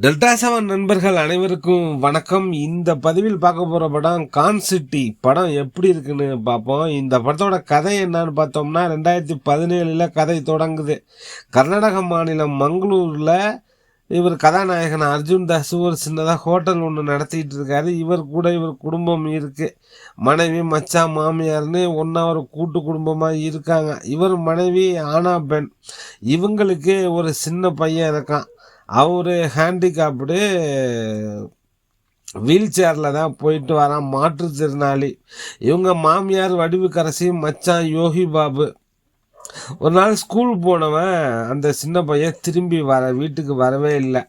Delta seven நண்பர்கள் அனைவருக்கும் வணக்கம். இந்த பதிவில் பார்க்க போகிற படம் கான் சிட்டி. படம் எப்படி இருக்குன்னு பார்ப்போம். இந்த படத்தோட கதை என்னன்னு பார்த்தோம்னா 2017 கதை தொடங்குது. கர்நாடக மாநிலம் மங்களூரில் இவர் கதாநாயகன் அர்ஜுன் தாஸ் ஒரு சின்னதாக ஹோட்டல் ஒன்று நடத்திட்டு இருக்காரு. இவர் கூட இவர் குடும்பம் இருக்குது. மனைவி, மச்சான், மாமியார்னு ஒன்றா ஒரு கூட்டு குடும்பமாக இருக்காங்க. இவர் மனைவி ஆனா பெண். இவங்களுக்கு ஒரு சின்ன பையன் இருக்கான். அவர் ஹேண்டிகாப்டு, வீல் சேரில் தான் போயிட்டு வரான், மாற்றுத்திறனாளி. இவங்க மாமியார் வடிவுக்கரசி, மச்சான் யோகி பாபு. ஒரு நாள் ஸ்கூல் போனவன் அந்த சின்ன பையன் திரும்பி வீட்டுக்கு வரவே இல்லை.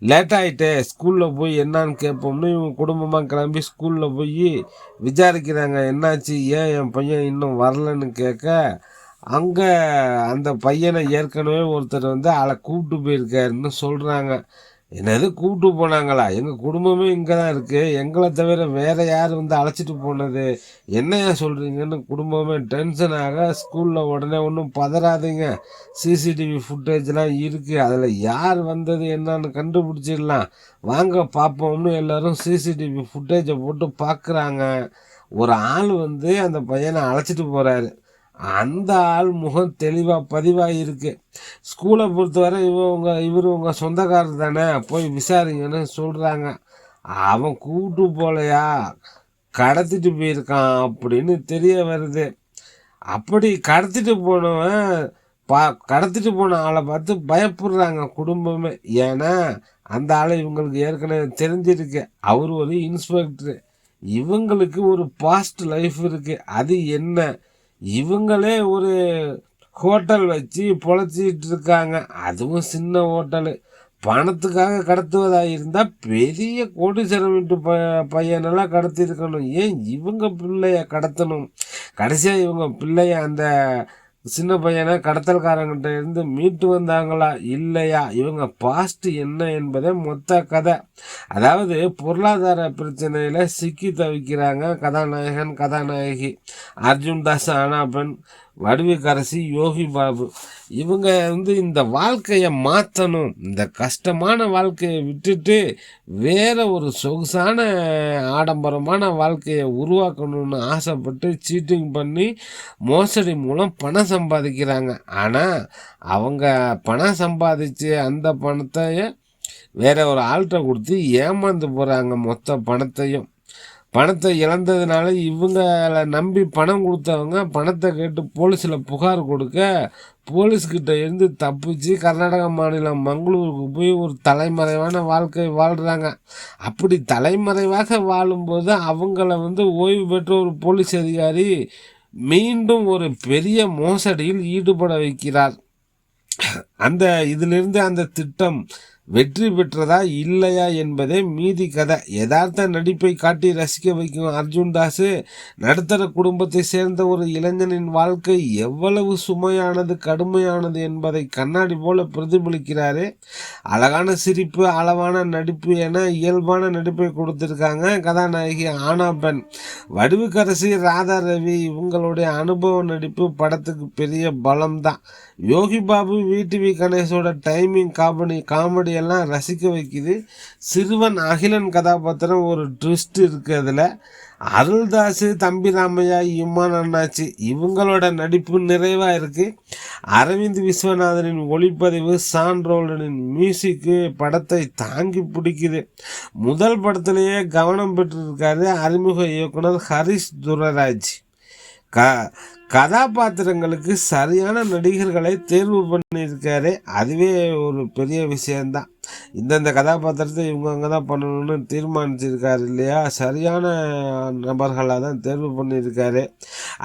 லேட் ஆகிட்டே ஸ்கூலில் போய் என்னான்னு கேட்போம்னு இவங்க குடும்பமாக கிளம்பி ஸ்கூலில் போய் விசாரிக்கிறாங்க. என்னாச்சு, ஏன் என் பையன் இன்னும் வரலன்னு கேட்க, அங்கே அந்த பையனை ஏற்கனவே ஒருத்தர் ஆளை கூப்பிட்டு போயிருக்காருன்னு சொல்கிறாங்க. என்னது, கூப்பிட்டு போனாங்களா? எங்கள் குடும்பமே இங்கே தான் இருக்குது, எங்களை தவிர வேறு யார் அழைச்சிட்டு போனது, என்னையா சொல்கிறீங்கன்னு குடும்பமே டென்ஷனாக. ஸ்கூலில் உடனே ஒன்றும் பதறாதீங்க, சிசிடிவி ஃபுட்டேஜ்லாம் இருக்குது, அதில் யார் வந்தது என்னன்னு கண்டுபிடிச்சிடலாம், வாங்க பார்ப்போம்னு எல்லோரும் சிசிடிவி ஃபுட்டேஜை போட்டு பார்க்குறாங்க. ஒரு ஆள் அந்த பையனை அழைச்சிட்டு போகிறாரு. அந்த ஆள் முகம் தெளிவாக பதிவாக இருக்குது. ஸ்கூலை பொறுத்தவரை இவர் உங்கள் சொந்தக்காரர் தானே, போய் விசாரிங்கன்னு சொல்கிறாங்க. அவன் கூப்பிட்டு போலையா, கடத்திட்டு போயிருக்கான் அப்படின்னு தெரிய வருது. அப்படி கடத்திட்டு போனவன் கடத்திட்டு போன ஆளை பார்த்து பயப்படுறாங்க குடும்பமே. ஏன்னா அந்த ஆளை இவங்களுக்கு ஏற்கனவே தெரிஞ்சிருக்கு. அவர் ஒரு இன்ஸ்பெக்டரு. இவங்களுக்கு ஒரு பாஸ்ட் லைஃப் இருக்குது. அது என்ன, இவங்களே ஒரு ஹோட்டல் வச்சு பொழைச்சிட்டு இருக்காங்க. அதுவும் சின்ன ஹோட்டலு. பணத்துக்காக கடத்துவதாக இருந்தால் பெரிய கோடீஸ்வரம் வீட்டு பையனெல்லாம் கடத்திருக்கணும். ஏன் இவங்க பிள்ளைய கடத்தணும்? கடைசியாக இவங்க பிள்ளைய அந்த சின்ன பையனை கடத்தல்காரங்கிட்ட இருந்து மீட்டு வந்தாங்களா இல்லையா, இவங்க பாஸ்ட் என்ன என்பதே மொத்த கதை. அதாவது பொருளாதார பிரச்சனையில் சிக்கி தவிக்கிறாங்க கதாநாயகன், கதாநாயகி. அர்ஜுன் தாஸ், ஆனா பெண், வடிவுக்கரசி, யோகி பாபு. இவங்க இந்த வாழ்க்கையை மாற்றணும், இந்த கஷ்டமான வாழ்க்கையை விட்டுட்டு வேற ஒரு சொகுசான ஆடம்பரமான வாழ்க்கையை உருவாக்கணும்னு ஆசைப்பட்டு சீட்டிங் பண்ணி மோசடி மூலம் பணம் சம்பாதிக்கிறாங்க. ஆனால் அவங்க பணம் சம்பாதிச்சு அந்த பணத்தை வேற ஒரு ஆள்கிட்ட கொடுத்து ஏமாந்து போகிறாங்க. மொத்த பணத்தை இழந்ததுனால இவங்களை நம்பி பணம் கொடுத்தவங்க பணத்தை கேட்டு போலீஸில் புகார் கொடுக்க, போலீஸ்கிட்ட இருந்து தப்பிச்சு கர்நாடக மாநிலம் மங்களூருக்கு போய் ஒரு தலைமறைவான வாழ்க்கை வாழ்கிறாங்க. அப்படி தலைமறைவாக வாழும்போது அவங்கள ஓய்வு பெற்ற ஒரு போலீஸ் அதிகாரி மீண்டும் ஒரு பெரிய மோசடியில் ஈடுபட வைக்கிறார். இதிலிருந்து அந்த திட்டம் வெற்றி பெற்றதா இல்லையா என்பதே மீதி கதை. யதார்த்த நடிப்பை காட்டி ரசிக்க வைக்கும் அர்ஜுன் தாஸ் நடுத்தர குடும்பத்தை சேர்ந்த ஒரு இளைஞனின் வாழ்க்கை எவ்வளவு சுமையானது, கடுமையானது என்பதை கண்ணாடி போல பிரதிபலிக்கிறாரு. அழகான சிரிப்பு, அளவான நடிப்பு என இயல்பான நடிப்பை கொடுத்திருக்காங்க கதாநாயகி ஆனா பெண். வடிவுக்கரசி, ராதா ரவி இவங்களுடைய அனுபவ நடிப்பு படத்துக்கு பெரிய பலம்தான். Yogi Babu, VTV கணேஷோட timing, comedy எல்லாம் ரசிக்க வைக்குது. சிறுவன் அகிலன் கதாபாத்திரம் ஒரு ட்விஸ்ட் இருக்குது. அதில் அருள்தாஸ், தம்பி ராமையா, இம்மான் அண்ணாச்சி இவங்களோட நடிப்பு நிறைவாக இருக்குது. அரவிந்த் விஸ்வநாதனின் ஒளிப்பதிவு, சான்ரோலனின் மியூசிக்கு படத்தை தாங்கி பிடிக்குது. முதல் படத்திலேயே கவனம் பெற்றிருக்காரு அறிமுக இயக்குனர் ஹரிஷ் துரராஜ். கதாபாத்திரங்களுக்கு சரியான நடிகர்களை தேர்வு பண்ணியிருக்காரு. அதுவே ஒரு பெரிய விஷயந்தான். இந்தந்த கதாபாத்திரத்தை இவங்க தான் பண்ணணும்னு தீர்மானிச்சிருக்காரு இல்லையா, சரியான நபர்களாக தான் தேர்வு பண்ணியிருக்காரு.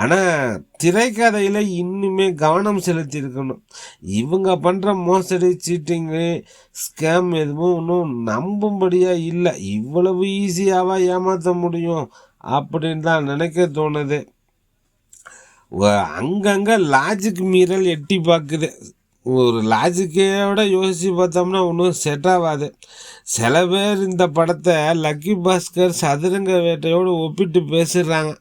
ஆனால் திரைக்கதையில் இன்னுமே கவனம் செலுத்தியிருக்கணும். இவங்க பண்ணுற மோசடி, சீட்டிங்கு, ஸ்கேம் எதுவும் இன்னும் நம்பும்படியாக இல்லை. இவ்வளவு ஈஸியாகவா ஏமாற்ற முடியும் அப்படின்னு தான் நினைக்க தோணுது. அங்கங்கே லாஜிக் மீறல் எட்டி பார்க்குது. ஒரு லாஜிக்கையோட யோசித்து பார்த்தோம்னா ஒன்றும் செட் ஆகாது. சில பேர் இந்த படத்தை லக்கி பாஸ்கர் சதுரங்க வேட்டையோடு ஒப்பிட்டு பேசிடுறாங்க.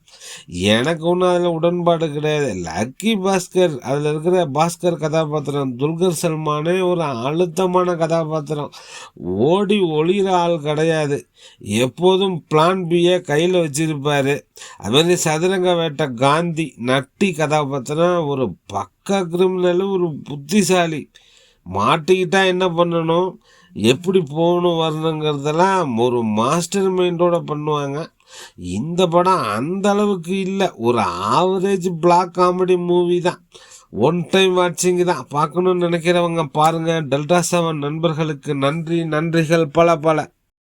எனக்கு ஒன்றும் அதில் உடன்பாடு கிடையாது. லக்கி பாஸ்கர் அதில் இருக்கிற பாஸ்கர் கதாபாத்திரம் துல்கர் சல்மானே ஒரு அழுத்தமான கதாபாத்திரம். ஓடி ஒளிகிற ஆள் கிடையாது. எப்போதும் பிளான் பியை கையில் வச்சிருப்பார். அதுமாதிரி சதுரங்க வேட்டை காந்தி நட்டி கதாபாத்திரம் ஒரு பக்கா கிரிமினல், ஒரு புத்திசாலி. மாட்டிக்கிட்டா என்ன பண்ணணும், எப்படி போகணும் வரணுங்கிறதெல்லாம் ஒரு மாஸ்டர் மைண்டோட பண்ணுவாங்க. இந்த படம் அந்த அளவுக்கு இல்லை, ஒரு ஆவரேஜ் பிளாக் காமெடி மூவி தான். ஒன் டைம் வாட்சிங் தான். பார்க்கணுன்னு நினைக்கிறவங்க பாருங்கள். டெல்டா 7 நண்பர்களுக்கு நன்றிகள் பல பல.